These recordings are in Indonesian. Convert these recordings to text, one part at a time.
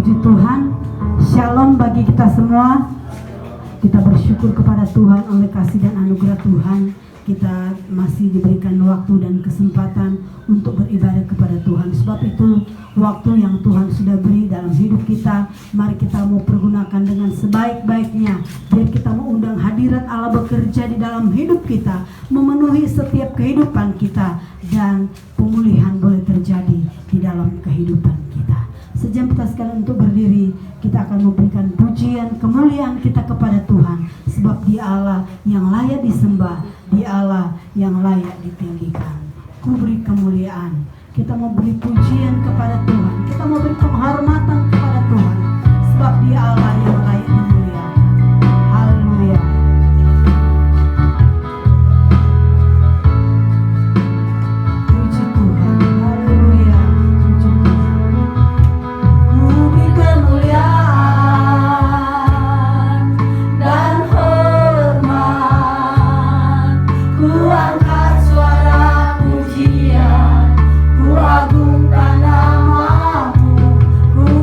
Puji Tuhan, shalom bagi kita semua. Kita bersyukur kepada Tuhan oleh kasih dan anugerah Tuhan. Kita masih diberikan waktu dan kesempatan untuk beribadah kepada Tuhan. Sebab itu waktu yang Tuhan sudah beri dalam hidup kita, mari kita mau pergunakan dengan sebaik-baiknya. Biar kita mau undang hadirat Allah bekerja di dalam hidup kita, memenuhi setiap kehidupan kita, dan pemulihan boleh terjadi di dalam kehidupan kita. Sejam kita sekalian untuk berdiri, kita akan memberikan pujian kemuliaan kita kepada Tuhan. Sebab Dia Allah yang layak disembah, Dia Allah yang layak ditinggikan. Ku beri kemuliaan. Kita mau beri pujian kepada Tuhan. Kita mau beri penghormatan kepada Tuhan. Sebab Dia Allah yang layak dimuliakan. Haleluya. Puji Tuhan. Haleluya. Puji Tuhan. Ku beri kemuliaan dan hormat. Ku angkat suara pujian, ku agungkan namamu, ku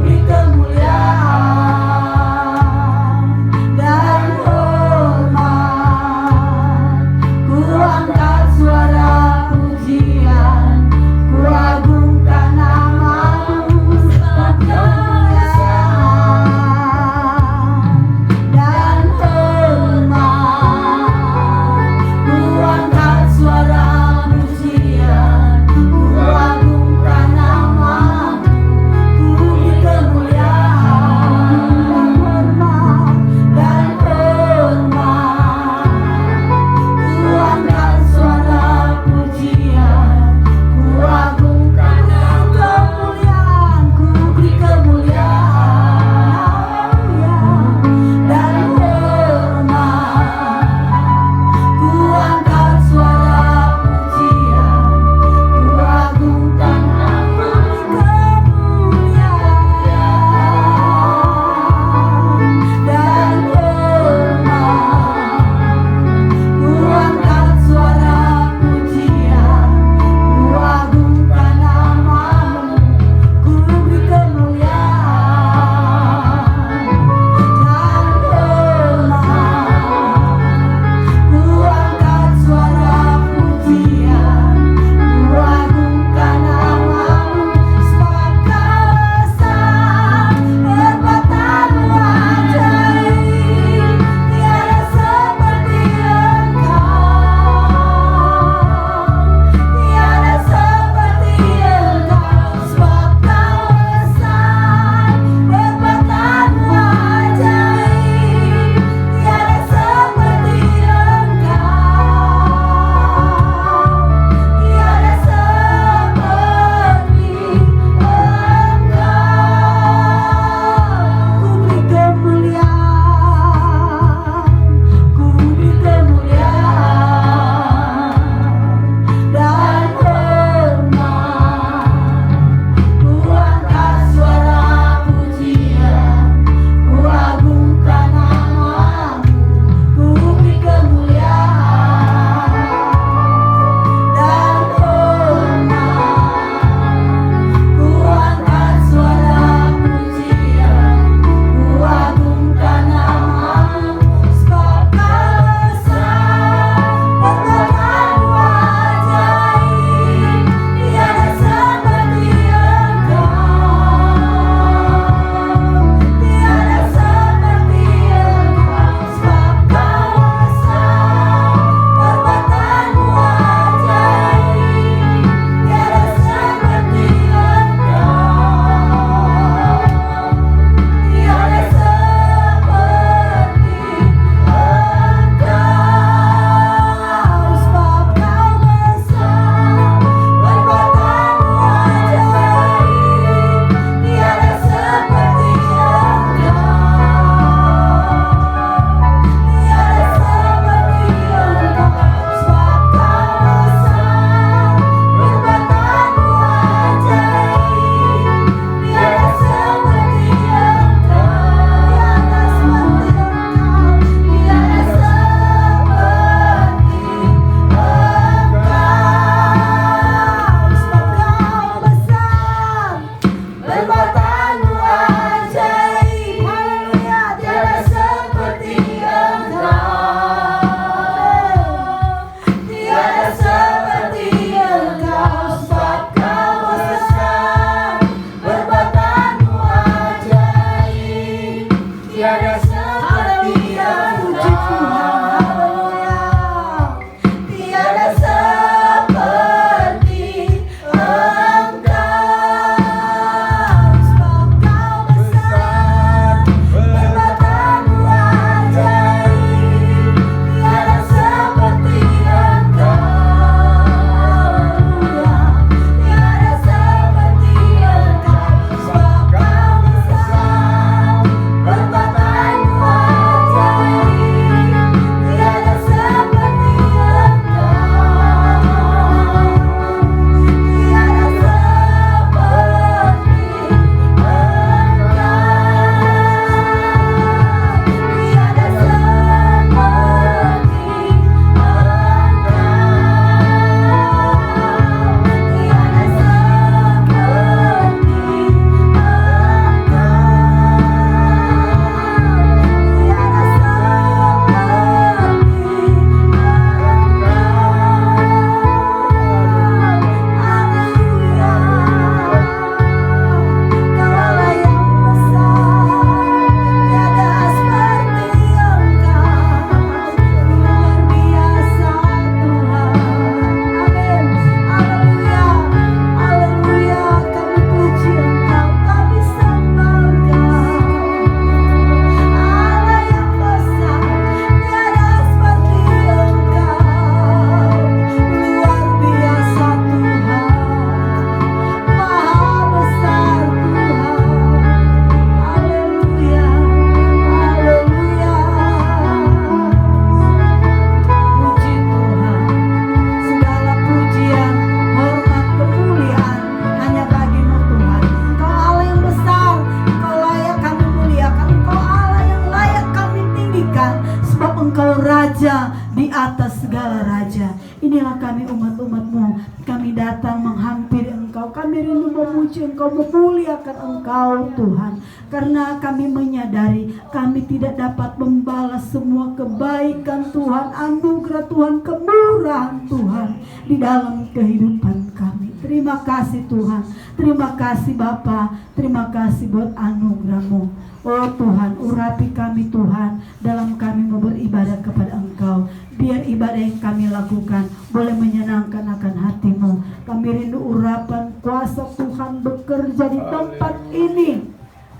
Raja. Inilah kami umat-umat-Mu. Kami datang menghampiri Engkau. Kami rindu memuji Engkau, memuliakan Engkau Tuhan. Karena kami menyadari kami tidak dapat membalas semua kebaikan Tuhan, anugerah Tuhan, kemurahan Tuhan di dalam kehidupan kami. Terima kasih Tuhan. Terima kasih Bapa. Terima kasih buat anugerah-Mu. Oh Tuhan, urapi kami Tuhan dalam kami mau beribadah kepada Engkau. Biar ibadah yang kami lakukan boleh menyenangkan akan hati-Mu. Kami rindu urapan kuasa Tuhan bekerja di tempat ini,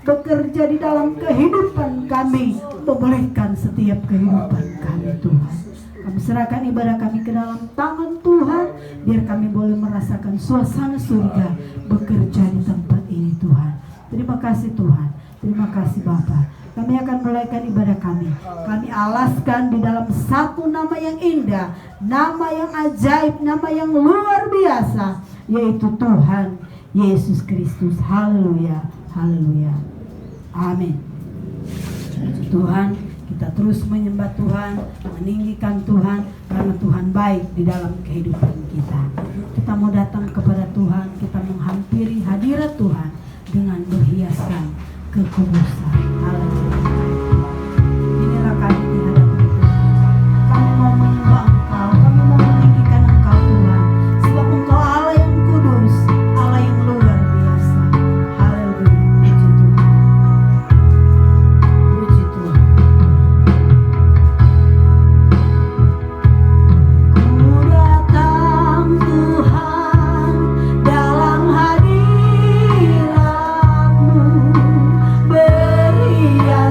bekerja di dalam kehidupan kami, memulihkan setiap kehidupan kami Tuhan. Kami serahkan ibadah kami ke dalam tangan Tuhan, biar kami boleh merasakan suasana surga bekerja di tempat ini Tuhan. Terima kasih Tuhan. Terima kasih Bapa. Kami akan mulaikan ibadah kami. Kami alaskan di dalam satu nama yang indah, nama yang ajaib, nama yang luar biasa, yaitu Tuhan Yesus Kristus. Haleluya. Haleluya. Amin. Tuhan, kita terus menyembah Tuhan, meninggikan Tuhan, karena Tuhan baik di dalam kehidupan kita. Kita mau datang kepada Tuhan, kita menghampiri hadirat Tuhan dengan berhiaskan kekudusan. Haleluya. Inilah kami di hadapan Tuhan. Kami mau menyembah Engkau, kami mau meninggikan Engkau Tuhan, sebab Engkau Allah yang kudus, Allah yang luar biasa. Haleluya. Puji Tuhan. Puji Tuhan. Ku datang Tuhan dalam hadirat-Mu, berikan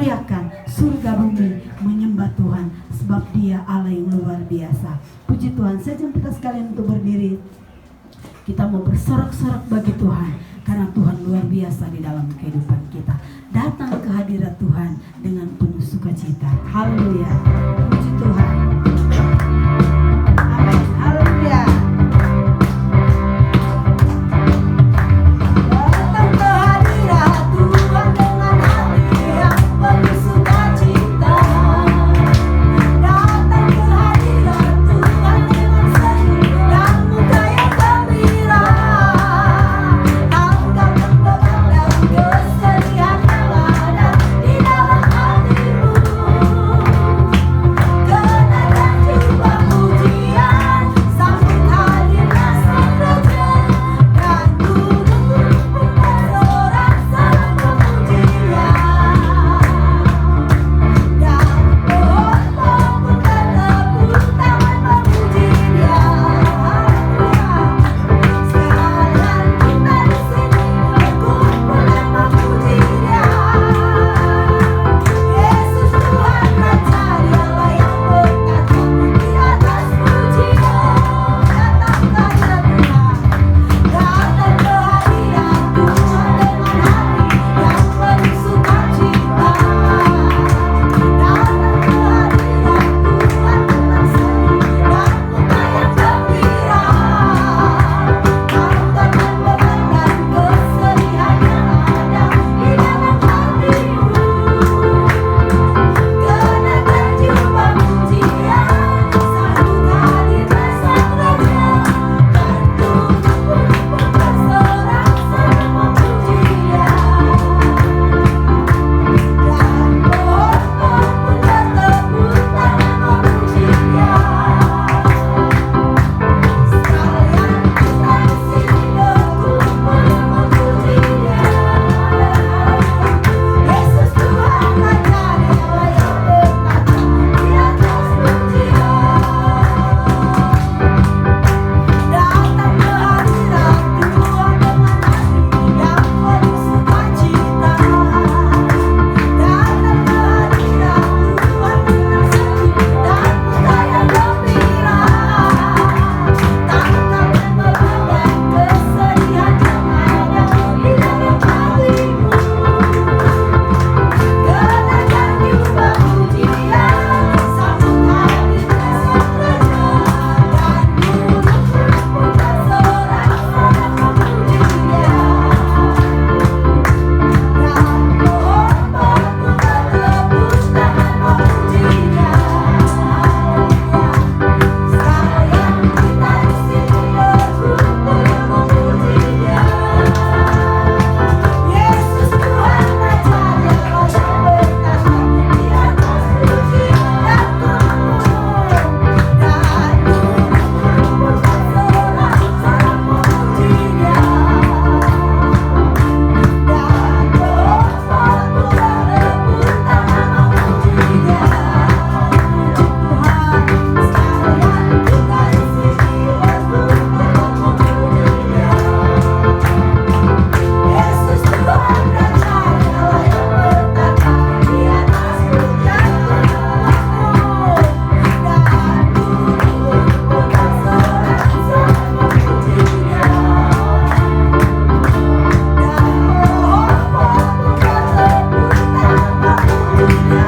teriakan surga bumi menyembah Tuhan, sebab Dia Allah yang luar biasa. Puji Tuhan. Saya kita sekalian untuk berdiri. Kita mau bersorak-sorak bagi Tuhan, karena Tuhan luar biasa di dalam kehidupan kita. Datang ke hadirat Tuhan dengan penuh sukacita. Haleluya. Puji Tuhan. Amin. Haleluya. Datang ke hadirat Tuhan dengan hati yang penuh sukacita. Datang ke hadirat Tuhan dengan senyum dan muka yang gembira. Angkat beban dan kesedihan yang ada di dalam hatimu. Kenakan jubah pujian, sambut hadirnya Sang Raja. Dan duduk pun bersorak-sorak memuji-Nya. Dan pohon-pohon pun bertepuk tangan memuji-Nya. Sekalian kita di sini berkumpul dan memuji-Nya. Yesus Tuhan Raja, Dialah yang berkata di atas pujian. Datang ke hadirat Tuhan. Datang ke hadirat Tuhan dengan hati yang penuh sukacita. Datang ke hadirat Tuhan dengan senyum dan muka yang gembira. Angkatkan beban dan kesedihan yang ada di dalam hatimu. Kenakan jubah pujian, sambut hadirnya Sang Raja. Dan duduk pun bersorak-sorak memuji-Nya. Dan pohon-pohon pun bertepuk tangan memuji-Nya. Sekalian kita di sini berkumpul memuji-Nya. Yesus Tuhan Raja, Dialah yang berkata di atas pujian. Datang ke hadirat Tuhan dengan hati yang penuh sukacita. Datang ke hadirat Tuhan dengan senyum dan muka yang gembira. Tangkapkan beban dan kesedihan yang ada di dalam hatimu. Kenakan jubah pujian, sambut hadirnya Sang Raja. Dan duduk pun bersorak-sorak memuji-Nya. Dan pohon-pohon pun bertepuk tangan memuji-Nya. Sekalian kita di sini berkumpul memuji-Nya. Yesus Tuhan Raja, Dialah yang berkata di atas pujian dan kemuliaan. Dan duduk pun bersorak-sorak memuji-Nya. Dan pohon-pohon pun bertepuk tangan memuji-Nya. Puji Tuhan. Sekalian kita di sini berkumpul memuji-Nya. Yesus Tuhan Raja, Dialah yang berkata di atas pujian kemuliaan. Dan duduk pun bersorak-sorak memuji-Nya. Dan pohon-pohon pun bertepuk tangan memuji-Nya.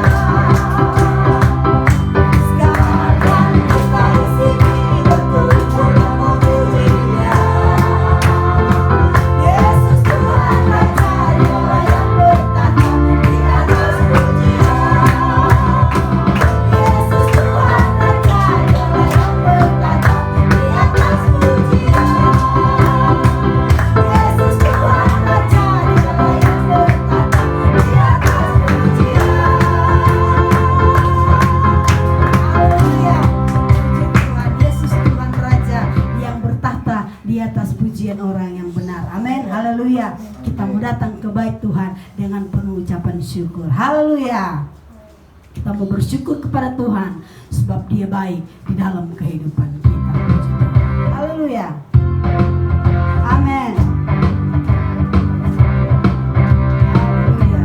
Sekalian kita di sini berkumpul memuji-Nya. Yesus Tuhan Raja, Dialah yang berkata di atas pujian. Yesus Tuhan Raja, Dialah yang berkata di atas pujian. Yesus Tuhan Raja, Dialah yang berkata di atas pujian. Haleluya. Puji Tuhan. Yesus Tuhan Raja yang bertahta di atas pujian orang yang benar. Amin. Haleluya. Kita mau datang ke bait Tuhan dengan penuh ucapan syukur. Haleluya. Kita mau bersyukur kepada Tuhan sebab Dia baik di dalam kehidupan kita. Puji Tuhan. Haleluya. Amin. Haleluya.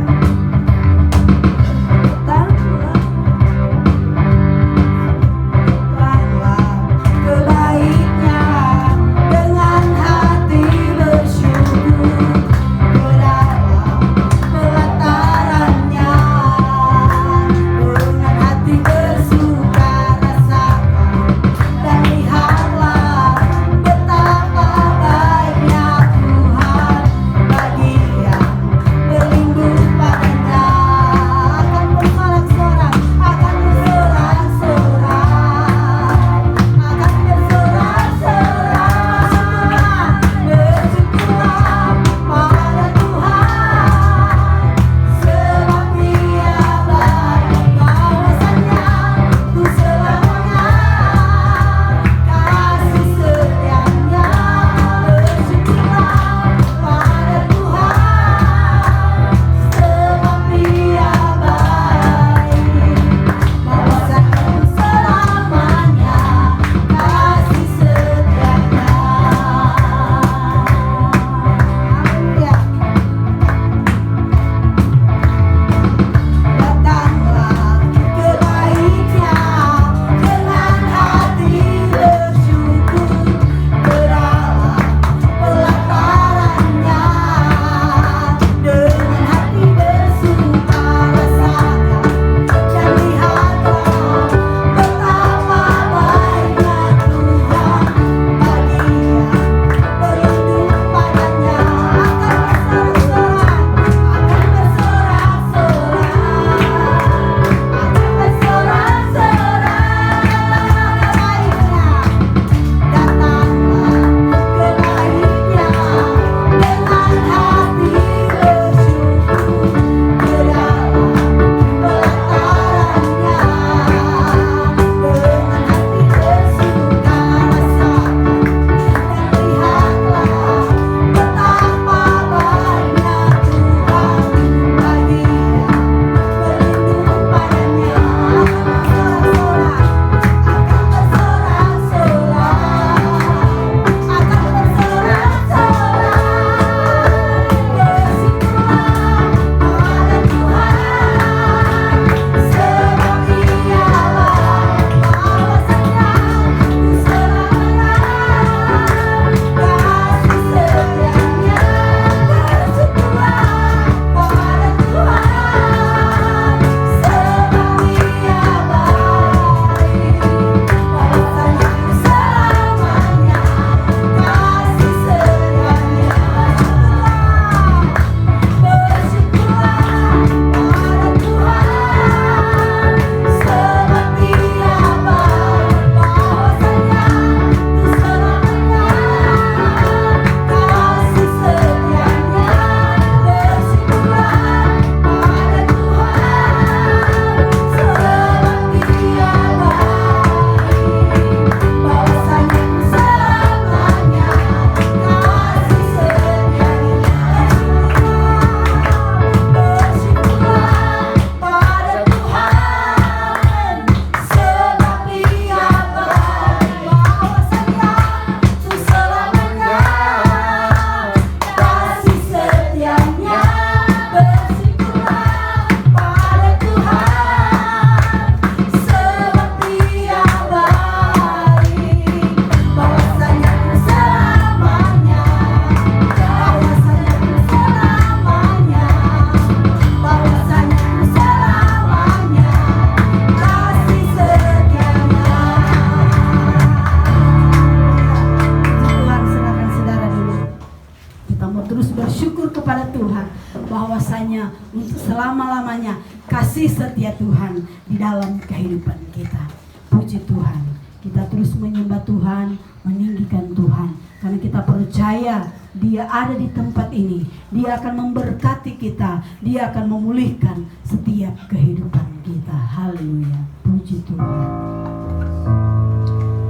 bersyukur kepada Tuhan bahwasanya untuk selama-lamanya kasih setia Tuhan di dalam kehidupan kita. Puji Tuhan, kita terus menyembah Tuhan, meninggikan Tuhan, karena kita percaya Dia ada di tempat ini. Dia akan memberkati kita, Dia akan memulihkan setiap kehidupan kita. Haleluya, puji Tuhan.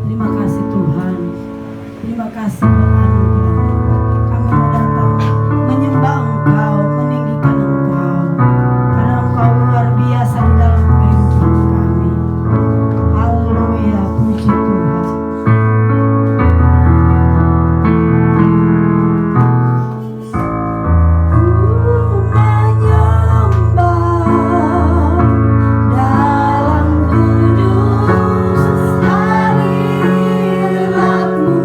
Terima kasih Tuhan, terima kasih buat anugerah. Kami mau datang menyembah Engkau, meninggikan Engkau, karena Engkau luar biasa di dalam kehidupan kami. Haleluya, puji Tuhan. Dalam kudus hadirat-Mu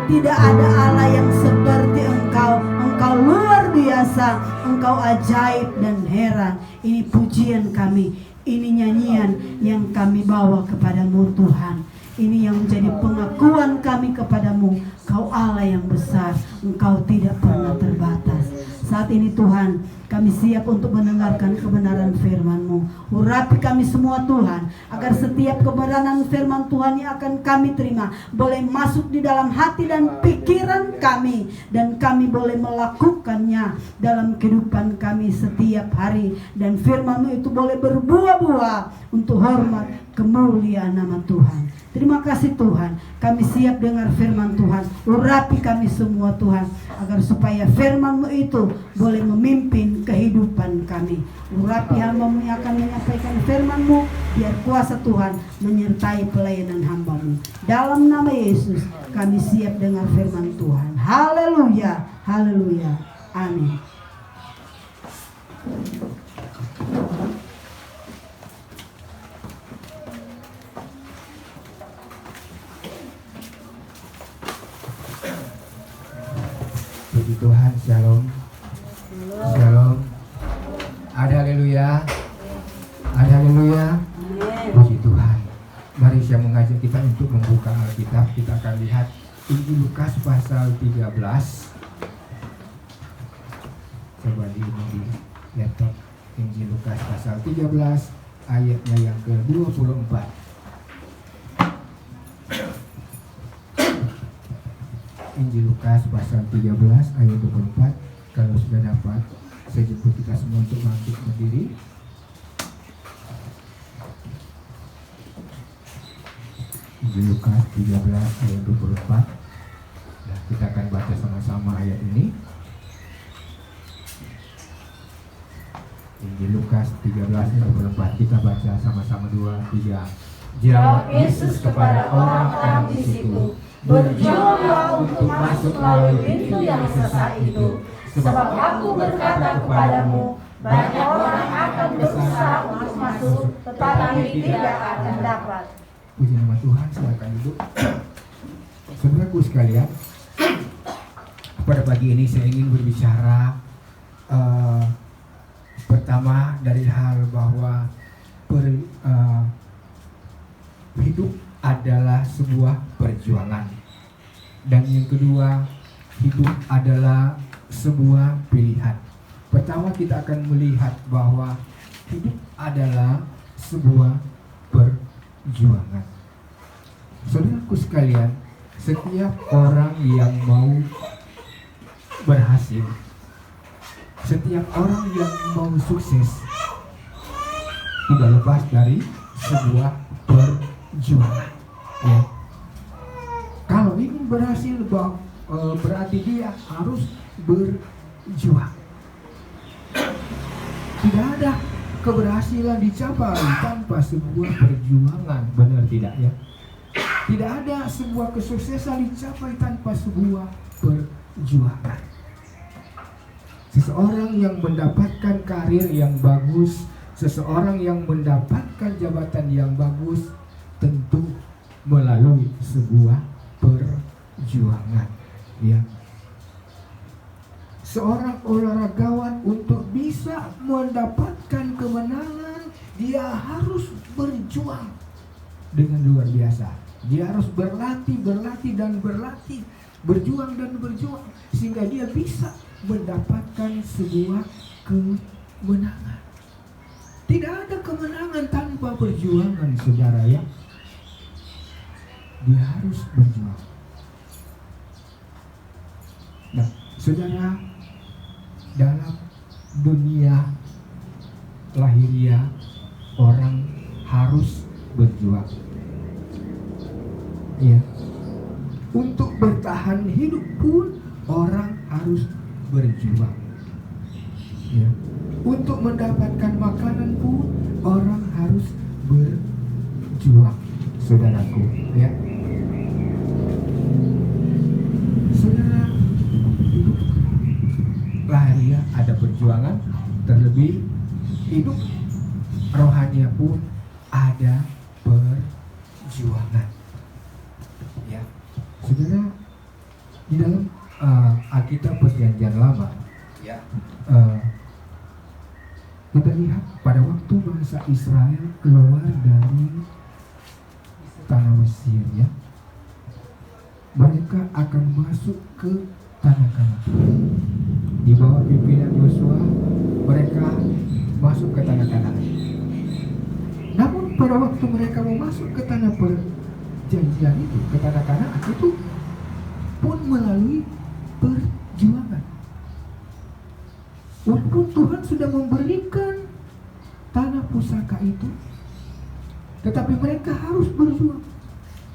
Tidak ada Allah yang seperti Engkau. Engkau luar biasa, Engkau ajaib dan heran. Ini pujian kami, ini nyanyian yang kami bawa kepadamu Tuhan. Ini yang menjadi pengakuan kami kepadamu. Kau Allah yang besar, Engkau tidak pernah terbatas. Saat ini Tuhan, kami siap untuk mendengarkan kebenaran firman-Mu. Urapi kami semua Tuhan, agar setiap kebenaran firman Tuhan yang akan kami terima boleh masuk di dalam hati dan pikiran kami, dan kami boleh melakukannya dalam kehidupan kami setiap hari, dan firman-Mu itu boleh berbuah-buah untuk hormat kemuliaan nama Tuhan. Terima kasih Tuhan, kami siap dengar firman Tuhan. Urapi kami semua Tuhan, agar supaya firman-Mu itu boleh memimpin kehidupan kami. Urapi hamba-Mu yang akan menyampaikan firman-Mu, biar kuasa Tuhan menyertai pelayanan hamba-Mu. Dalam nama Yesus kami siap dengar firman Tuhan. Haleluya, haleluya, amin. Puji Tuhan, shalom. Shalom. Ada haleluya. Ada haleluya. Puji Tuhan. Mari saya mengajak kita untuk membuka Alkitab. Kita akan lihat Injil Lukas pasal 13. Coba di laptop. Injil Lukas pasal 13 ayatnya yang ke-24. Injil Lukas pasal 13 ayat 24. Kalau sudah dapat, saya jemput kita semua untuk bangkit berdiri. Injil Lukas 13 ayat 24. Nah, kita akan baca sama-sama ayat ini. Injil Lukas 13 ayat 24. Kita baca sama-sama 2, 3. Jawab Yesus kepada orang-orang di situ, "Berjuanglah untuk masuk melalui pintu yang sesat itu, sebab aku berkata kepadamu, banyak orang akan berusaha untuk masuk, tetapi tidak akan dapat." Puji nama Tuhan, silakan duduk. Saudaraku sekalian, pada pagi ini saya ingin berbicara pertama dari hal bahwa hidup adalah sebuah perjuangan, dan yang kedua, hidup adalah sebuah pilihan. Pertama, kita akan melihat bahwa hidup adalah sebuah perjuangan. Saudaraku sekalian, setiap orang yang mau berhasil, setiap orang yang mau sukses, tidak lepas dari sebuah perjuangan. Ya. Kalau ingin berhasil, berarti dia harus berjuang. Tidak ada keberhasilan dicapai tanpa sebuah perjuangan, benar tidak ya? Tidak ada sebuah kesuksesan dicapai tanpa sebuah perjuangan. Seseorang yang mendapatkan karir yang bagus, seseorang yang mendapatkan jabatan yang bagus, tentu melalui sebuah perjuangan, ya. Seorang olahragawan untuk bisa mendapatkan kemenangan, dia harus berjuang dengan luar biasa. Dia harus berlatih, berjuang dan berjuang, sehingga dia bisa mendapatkan sebuah kemenangan. Tidak ada kemenangan tanpa perjuangan, saudara ya. Dia harus berjuang. Nah, saudara, dalam dunia lahiriah orang harus berjuang. Ya. Untuk bertahan hidup pun orang harus berjuang. Ya. Untuk mendapatkan makanan pun orang harus berjuang, saudaraku, ya. Saudara, hidup lahiriah ada perjuangan, terlebih hidup rohania pun ada perjuangan, ya. Saudara, di dalam Alkitab Perjanjian Lama, ya, kita lihat pada waktu bangsa Israel keluar dari tanah Mesir, ya, mereka akan masuk ke tanah Kanaan. Di bawah pimpinan Yosua, mereka masuk ke tanah Kanaan. Namun pada waktu mereka mau masuk ke tanah perjanjian itu, ke tanah Kanaan itu pun melalui perjuangan. Walaupun Tuhan sudah memberikan tanah pusaka itu, tetapi mereka harus berjuang.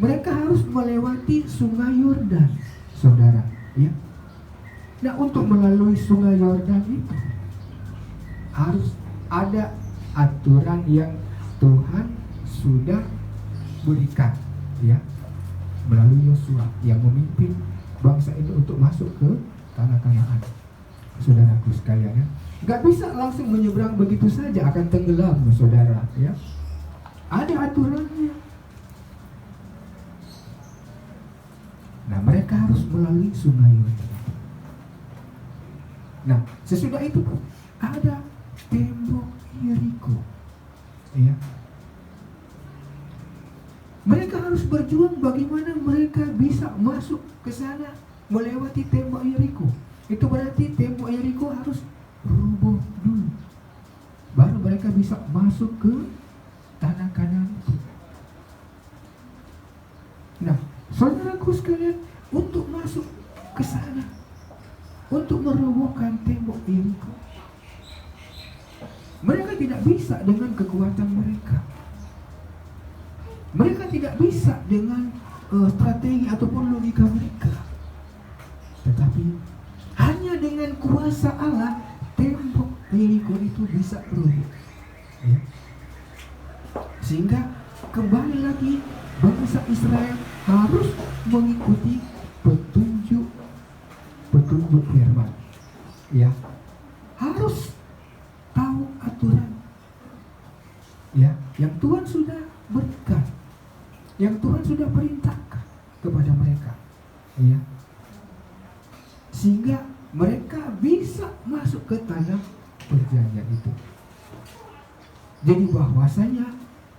Mereka harus melewati sungai Yordan, saudara, ya. Nah, untuk melalui sungai Yordan itu harus ada aturan yang Tuhan sudah berikan, ya, melalui Yosua yang memimpin bangsa itu untuk masuk ke tanah Kanaan. Saudaraku sekalian, ya, nggak bisa langsung menyeberang begitu saja, akan tenggelam, saudara, ya. Ada aturannya. Nah, mereka harus melalui sungai Yordan. Nah, sesudah itu ada tembok Yeriko, ya. Mereka harus berjuang bagaimana mereka bisa masuk ke sana melewati tembok Yeriko. Itu berarti tembok Yeriko harus rubuh dulu, baru mereka bisa masuk ke tanah Kanaan itu. Nah, saudaraku sekalian, untuk masuk ke sana, untuk merobohkan tembok Yeriko, mereka tidak bisa dengan kekuatan mereka. Mereka tidak bisa dengan strategi ataupun logika mereka. Tetapi hanya dengan kuasa Allah, tembok Yeriko itu bisa runtuh, ya. Sehingga kembali lagi bangsa Israel harus mengikuti petunjuk firman, ya. Harus tahu aturan, ya, yang Tuhan sudah berikan, yang Tuhan sudah perintahkan kepada mereka, ya. Sehingga mereka bisa masuk ke tanah perjanjian itu. Jadi bahwasanya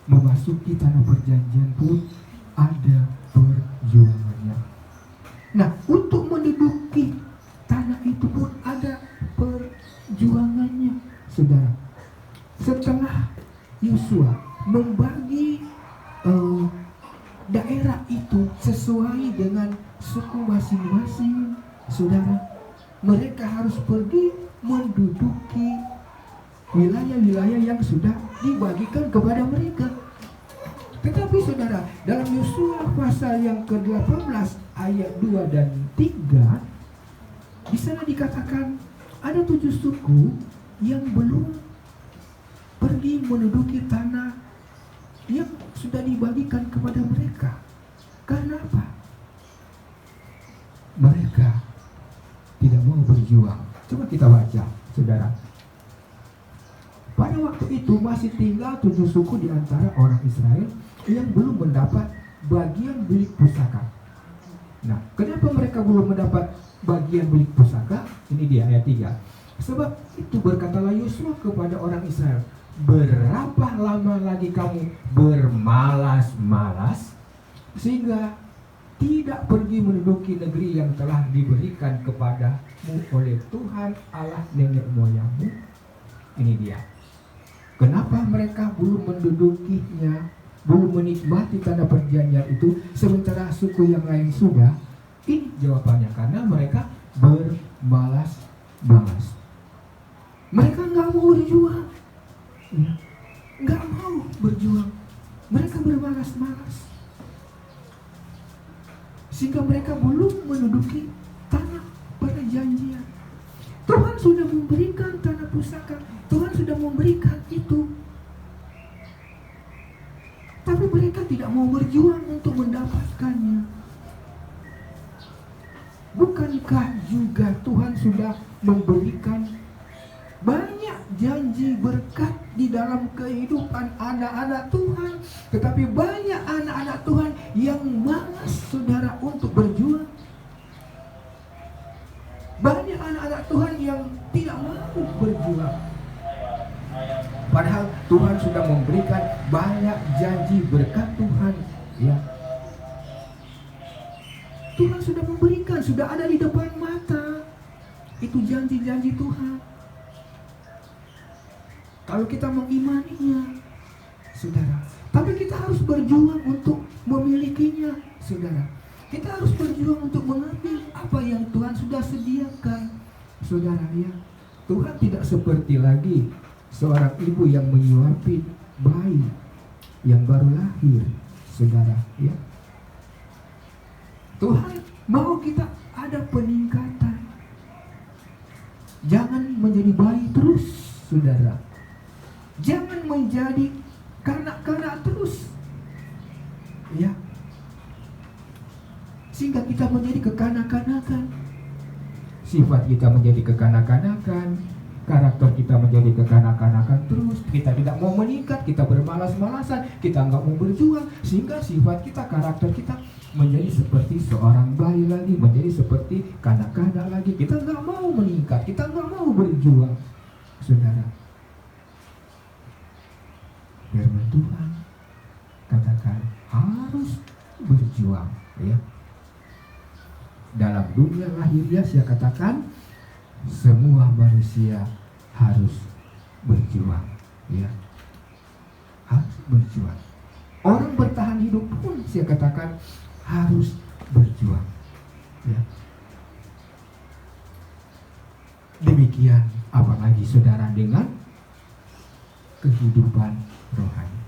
memasuki tanah perjanjian pun ada perjuangannya. Nah, untuk menduduki tanah itu pun ada perjuangannya, saudara. Setelah Yosua membagi daerah itu sesuai dengan suku masing-masing, saudara, mereka harus pergi menduduki wilayah-wilayah yang sudah dibagikan kepada mereka. Tetapi saudara, dalam Yosua pasal yang ke-18 ayat 2 dan 3, di sana dikatakan ada 7 suku yang belum pergi menduduki tanah yang sudah dibagikan kepada mereka. Karena apa? Mereka tidak mau berjuang. Coba kita baca, saudara. Pada waktu itu masih tinggal 7 suku di antara orang Israel yang belum mendapat bagian bilik pusaka. Nah, kenapa mereka belum mendapat bagian bilik pusaka? Ini dia ayat 3. Sebab itu berkatalah Yosua kepada orang Israel, berapa lama lagi kamu bermalas-malas sehingga tidak pergi menduduki negeri yang telah diberikan kepadamu oleh Tuhan Allah nenek moyangmu? Ini dia. Kenapa mereka belum mendudukinya, belum menikmati tanah perjanjian itu, sementara suku yang lain sudah? Ini jawabannya, karena mereka bermalas-malas. Mereka nggak mau berjuang, nggak mau berjuang. Mereka bermalas-malas, sehingga mereka belum menduduki tanah perjanjian. Tuhan sudah memberikan tanah pusaka, Tuhan sudah memberikan itu, tapi mereka tidak mau berjuang untuk mendapatkannya. Bukankah juga Tuhan sudah memberikan banyak janji berkat di dalam kehidupan anak-anak Tuhan, tetapi banyak anak-anak Tuhan yang malas, saudara, untuk berjuang. Banyak anak-anak Tuhan yang tidak mau berjuang. Padahal Tuhan sudah memberikan banyak janji berkat Tuhan, ya. Tuhan sudah memberikan, sudah ada di depan mata. Itu janji-janji Tuhan. Kalau kita mengimaninya, saudara. Tapi kita harus berjuang untuk memilikinya, saudara. Kita harus berjuang untuk mengambil apa yang Tuhan sudah sediakan, saudara, ya. Tuhan tidak seperti lagi seorang ibu yang menyuapi bayi yang baru lahir, saudara, ya. Tuhan mau kita ada peningkatan. Jangan menjadi bayi terus, saudara. Jangan menjadi kanak-kanak terus, ya. Sehingga kita menjadi kekanak-kanakan. Sifat kita menjadi kekanak-kanakan, karakter kita menjadi kekanak-kanakan terus. Kita tidak mau meningkat, kita bermalas-malasan, kita nggak mau berjuang, sehingga sifat kita, karakter kita menjadi seperti seorang bayi lagi, menjadi seperti kanak-kanak lagi. Kita nggak mau meningkat, kita nggak mau berjuang, saudara. Firman Tuhan katakan harus berjuang, ya. Dalam dunia lahiriah saya katakan semua manusia harus berjuang, ya. Harus berjuang. Orang bertahan hidup pun saya katakan harus berjuang, ya. Demikian apalagi saudara dengan kehidupan rohani.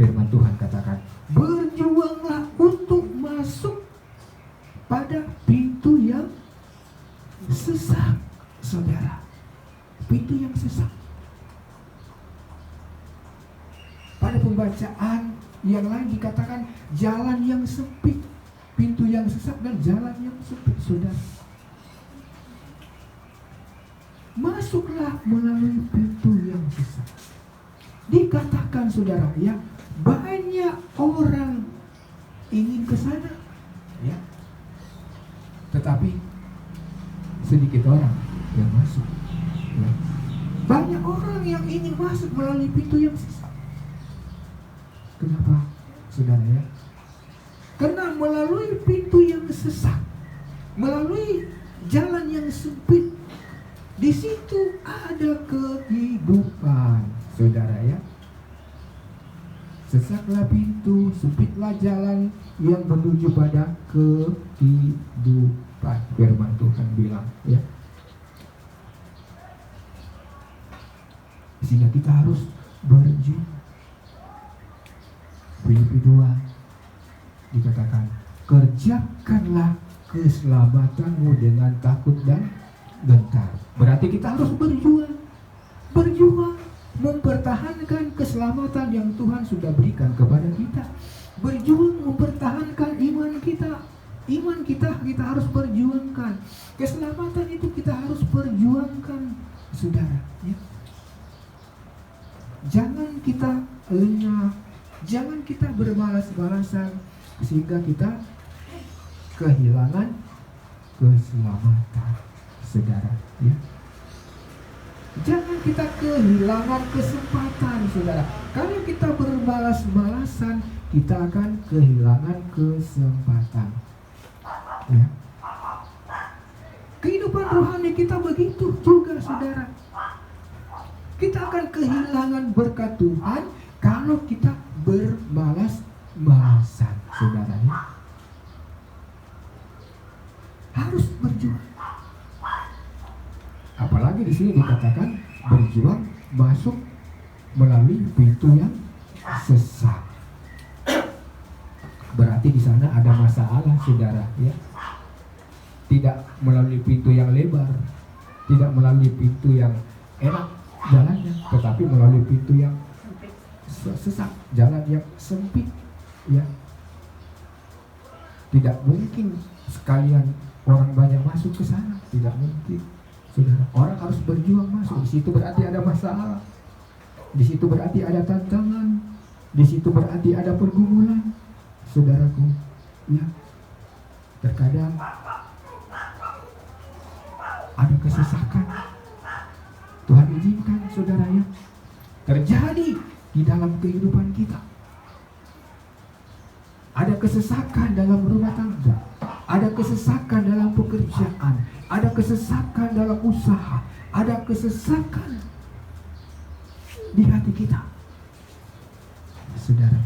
Firman Tuhan katakan, berjuanglah untuk masuk pada pintu yang sesak, saudara. Pintu yang sesak. Pada pembacaan yang lain dikatakan jalan yang sempit, pintu yang sesak dan jalan yang sempit, saudara. Masuklah melalui pintu yang sesak. Dikatakan, saudara, ya, banyak orang ingin ke sana, ya, tetapi sedikit orang yang masuk, ya. Banyak orang yang ingin masuk melalui pintu yang sesak. Kenapa, saudara, ya? Karena melalui pintu yang sesak, melalui jalan yang sempit, di situ ada kehidupan, saudara, ya. Sesaklah pintu, sempitlah jalan yang menuju pada kehidupan. Firman Tuhan bilang, ya. Sehingga kita harus berjuang. Filipi 2 dikatakan, kerjakanlah keselamatanmu dengan takut dan gentar. Berarti kita harus berjuang, mempertahankan keselamatan yang Tuhan sudah berikan kepada kita. Berjuang mempertahankan iman kita. Iman kita harus perjuangkan. Keselamatan itu kita harus perjuangkan, saudara. Ya. Jangan kita lengah, jangan kita berbalas-balasan sehingga kita kehilangan keselamatan, saudara. Ya. Jangan kita kehilangan kesempatan, saudara. Kalau kita berbalas-balasan, kita akan kehilangan kesempatan. Ya. Kehidupan rohani kita begitu juga, saudara. Kita akan kehilangan berkat Tuhan kalau kita berbalas-balasan, saudara. Ya. Harus berjuang. Apalagi di sini dikatakan berjuang masuk melalui pintu yang sesat. Berarti di sana ada masalah, saudara. Ya. Tidak melalui pintu yang lebar, tidak melalui pintu yang enak jalannya, tetapi melalui pintu yang sesat, jalan yang sempit. Ya. Tidak mungkin sekalian orang banyak masuk ke sana, tidak mungkin, saudara. Orang harus berjuang masuk. Di situ berarti ada masalah, di situ berarti ada tantangan, di situ berarti ada pergumulan, saudaraku. Ya. Terkadang ada kesesakan. Tuhan izinkan, saudara, ya, terjadi di dalam kehidupan kita. Ada kesesakan dalam rumah tangga, ada kesesakan dalam pekerjaan, ada kesesakan dalam usaha, ada kesesakan di hati kita, saudara.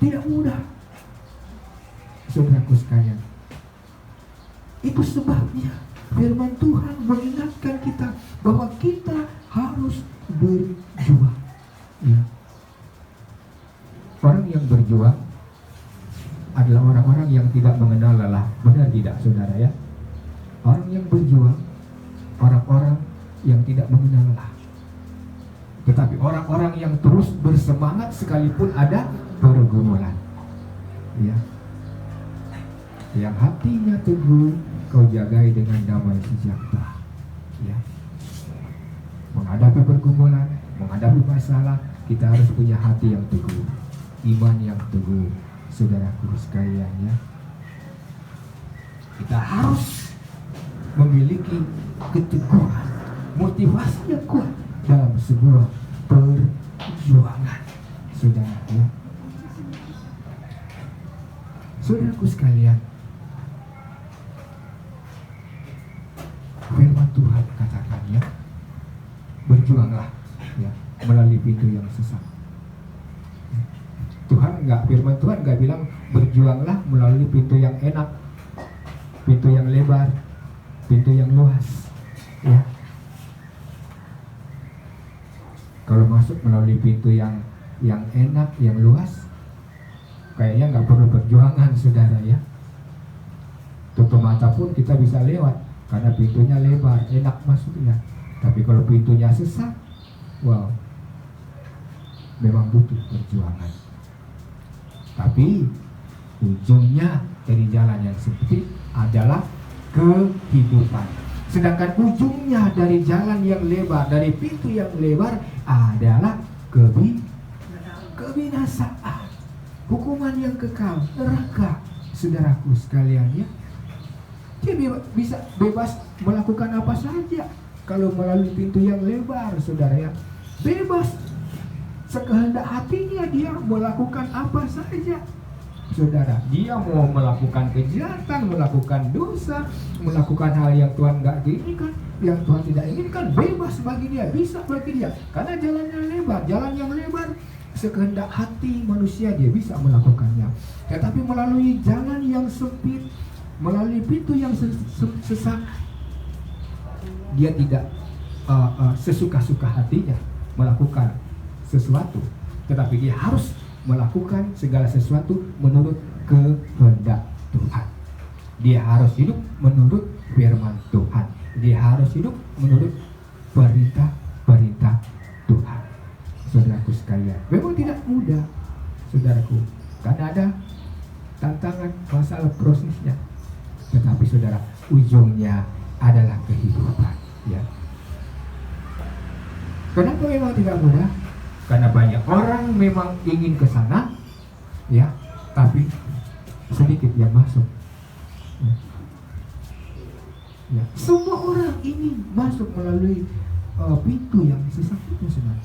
Tidak mudah, saudaraku sekalian. Itu sebabnya firman Tuhan mengingatkan kita bahwa kita harus berjuang. Ya. Orang yang berjuang adalah orang-orang yang tidak mengenal lelah. Benar tidak, saudara, ya? Orang yang berjuang, orang-orang yang tidak mengenal lelah. Tetapi orang-orang yang terus bersemangat sekalipun ada pergumulan. Ya. Yang hatinya teguh, kau jagai dengan damai sejahtera. Ya. Menghadapi pergumulan, menghadapi masalah, kita harus punya hati yang teguh, iman yang teguh, saudaraku sekalian. Ya. Kita harus memiliki keteguhan, motivasi yang kuat dalam sebuah perjuangan, saudara. Ya. Saudaraku sekalian, firman Tuhan katakan, ya, berjuanglah, ya, melalui pintu yang sesat. Firman Tuhan nggak bilang berjuanglah melalui pintu yang enak, pintu yang lebar, pintu yang luas. Ya. Kalau masuk melalui pintu yang enak, yang luas, kayaknya nggak perlu perjuangan, saudara, ya. Tutup mata pun kita bisa lewat karena pintunya lebar, enak masuknya. Tapi kalau pintunya sesat, wow, memang butuh perjuangan. Tapi ujungnya dari jalan yang sempit adalah kehidupan. Sedangkan ujungnya dari jalan yang lebar, dari pintu yang lebar adalah kebinasaan, hukuman yang kekal, neraka, saudaraku sekalian, ya. Dia bisa bebas melakukan apa saja kalau melalui pintu yang lebar, saudara, ya. Bebas sekehendak hatinya dia melakukan apa saja, saudara. Dia mau melakukan kejahatan, melakukan dosa, melakukan hal yang Tuhan nggak inginkan, yang Tuhan tidak inginkan, bebas bagi dia, bisa bagi dia, karena jalannya lebar. Jalan yang lebar, sekehendak hati manusia dia bisa melakukannya. Tetapi melalui jalan yang sempit, melalui pintu yang sesat, dia tidak sesuka-suka hatinya melakukan sesuatu, tetapi dia harus melakukan segala sesuatu menurut kehendak Tuhan. Dia harus hidup menurut firman Tuhan. Dia harus hidup menurut perintah perintah Tuhan. Saudaraku sekalian, memang tidak mudah, saudaraku, karena ada tantangan, masalah, prosesnya. Tetapi saudara, ujungnya adalah kehidupan, ya. Kenapa memang tidak mudah? Karena banyak orang memang ingin ke sana, ya, tapi sedikit yang masuk. Ya. Ya. Semua orang ingin masuk melalui pintu yang sesat itu, saudara.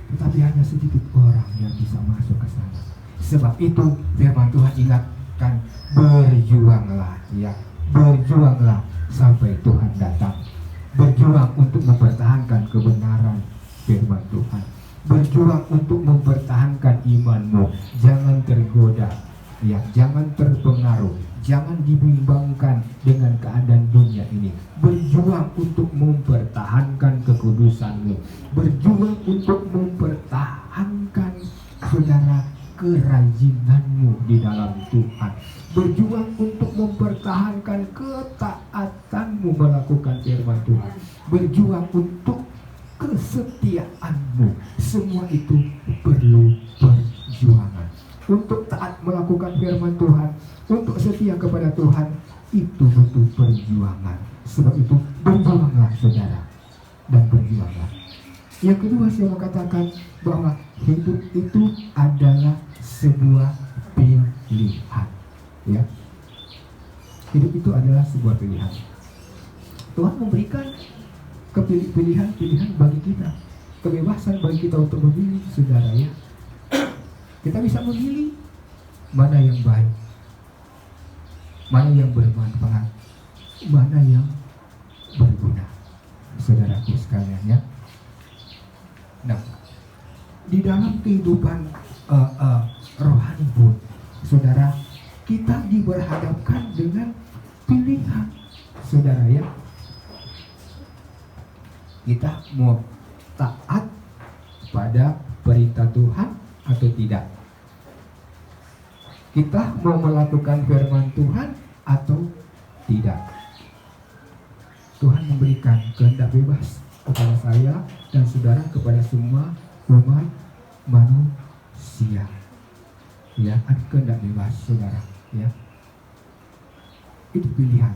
Tetapi hanya sedikit orang yang bisa masuk ke sana. Sebab itu firman Tuhan ingatkan, berjuanglah, ya, berjuanglah sampai Tuhan datang. Berjuang untuk mempertahankan kebenaran firman Tuhan. Berjuang untuk mempertahankan imanmu. Jangan tergoda, ya, jangan terpengaruh, jangan dibimbangkan dengan keadaan dunia ini. Berjuang untuk mempertahankan kekudusanmu. Berjuang untuk mempertahankan, saudara, kerajinanmu di dalam Tuhan. Berjuang untuk mempertahankan ketaatanmu melakukan firman Tuhan. Berjuang untuk kesetiaanmu. Semua itu perlu perjuangan. Untuk taat melakukan firman Tuhan, untuk setia kepada Tuhan, itu butuh perjuangan. Sebab itu berjuanglah, saudara, dan berjuanglah. Yang kedua, saya mau katakan bahwa hidup itu adalah sebuah pilihan, ya. Hidup itu adalah sebuah pilihan. Tuhan memberikan pilihan bagi kita, kebebasan bagi kita untuk memilih, saudara, ya. Kita bisa memilih mana yang baik, mana yang bermanfaat, mana yang berguna, saudaraku sekalian, ya. Nah, di dalam kehidupan rohani pun, saudara, kita diberhadapkan dengan pilihan, saudara, ya. Kita mau taat pada perintah Tuhan atau tidak? Kita mau melakukan firman Tuhan atau tidak? Tuhan memberikan kehendak bebas kepada saya dan saudara, kepada semua umat manusia, ya. Ada kehendak bebas, saudara, ya. Itu pilihan.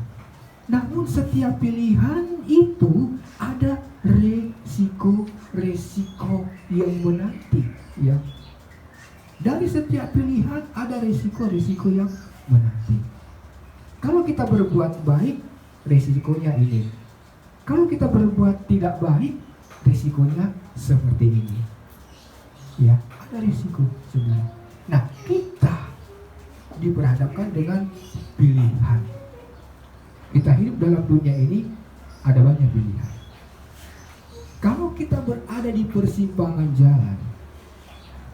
Namun setiap pilihan itu ada resiko yang menanti, ya. Dari setiap pilihan ada resiko yang menanti. Kalau kita berbuat baik, resikonya ini. Kalau kita berbuat tidak baik, resikonya seperti ini, ya. Ada resiko, sebenarnya. Nah, kita diperhadapkan dengan pilihan. Kita hidup dalam dunia ini, ada banyak pilihan. Kalau kita berada di persimpangan jalan,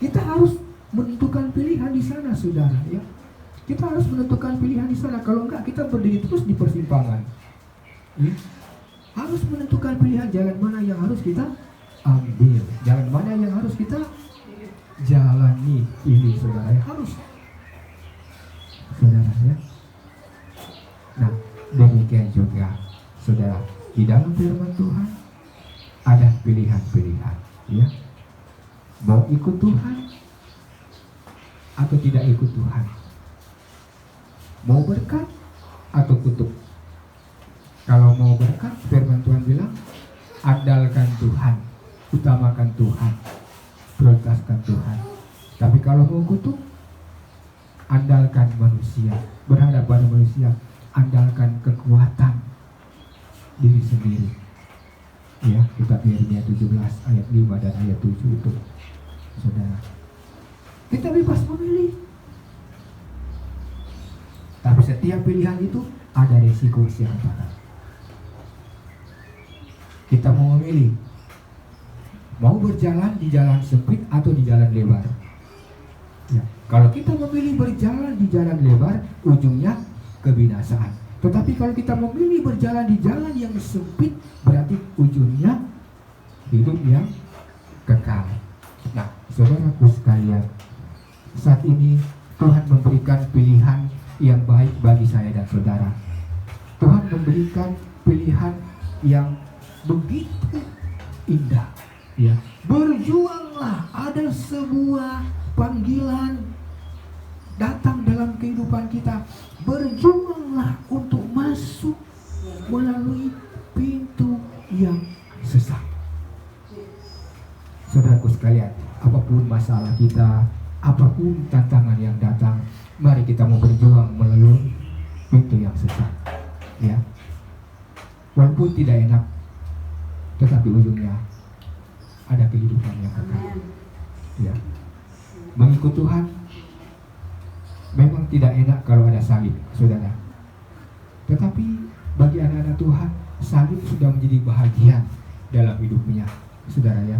kita harus menentukan pilihan di sana, saudara, ya. Kita harus menentukan pilihan di sana. Kalau enggak, kita berdiri terus di persimpangan, ya. Harus menentukan pilihan, jalan mana yang harus kita ambil, jalan mana yang harus kita jalani. Pilih, saudara, ya. Harus, saudara, ya. Nah, demikian juga, saudara, di dalam firman Tuhan ada pilihan-pilihan, ya. Mau ikut Tuhan atau tidak ikut Tuhan, mau berkat atau kutuk. Kalau mau berkat, firman Tuhan bilang, andalkan Tuhan, utamakan Tuhan, prioritaskan Tuhan. Tapi kalau mau kutuk, andalkan manusia, berhadap pada manusia, andalkan kekuatan diri sendiri, ya. Kita Yeremia 17 ayat 5 dan ayat 7 itu, saudara. Kita bebas memilih. Tapi setiap pilihan itu ada resiko yang patah. Kita mau memilih, mau berjalan di jalan sempit atau di jalan lebar, ya. Kalau kita memilih berjalan di jalan lebar, ujungnya kebinasaan. Tetapi kalau kita memilih berjalan di jalan yang sempit, berarti ujungnya hidup yang kekal. Nah, saudaraku sekalian, saat ini Tuhan memberikan pilihan yang baik bagi saya dan saudara. Tuhan memberikan pilihan yang begitu indah. Ya, berjuanglah, ada sebuah panggilan datang dalam kehidupan kita. Berjuanglah untuk masuk melalui pintu yang sesat. Saudaraku sekalian, apapun masalah kita, apapun tantangan yang datang, mari kita mau berjuang melalui pintu yang sesat. Ya, walaupun tidak enak, tetapi ujungnya ada kehidupan yang kekal. Ya, mengikut Tuhan memang tidak enak kalau ada salib, saudara. Tetapi bagi anak-anak Tuhan, salib sudah menjadi bahagian dalam hidupnya, saudara ya.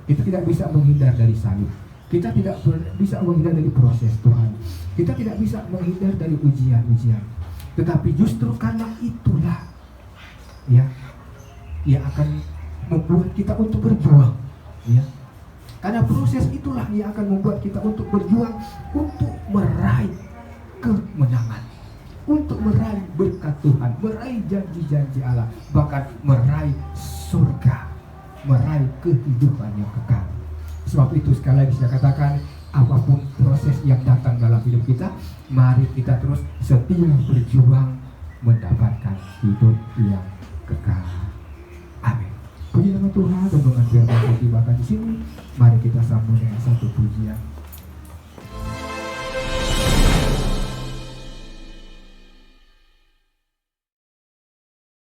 Kita tidak bisa menghindar dari salib. Kita tidak bisa menghindar dari proses Tuhan. Kita tidak bisa menghindar dari ujian-ujian. Tetapi justru karena itulah, ya, yang akan membuat kita untuk berjuang. Ya. Karena proses itulah yang akan membuat kita untuk berjuang, untuk meraih kemenangan, untuk meraih berkat Tuhan, meraih janji-janji Allah, bahkan meraih surga, meraih kehidupan yang kekal. Sebab itu sekali lagi saya katakan, apapun proses yang datang dalam hidup kita, mari kita terus setia berjuang mendapatkan hidup yang kekal. Amin. Puji nama Tuhan, renungan firman Tuhan di sini. Mari kita sambung dengan satu pujian.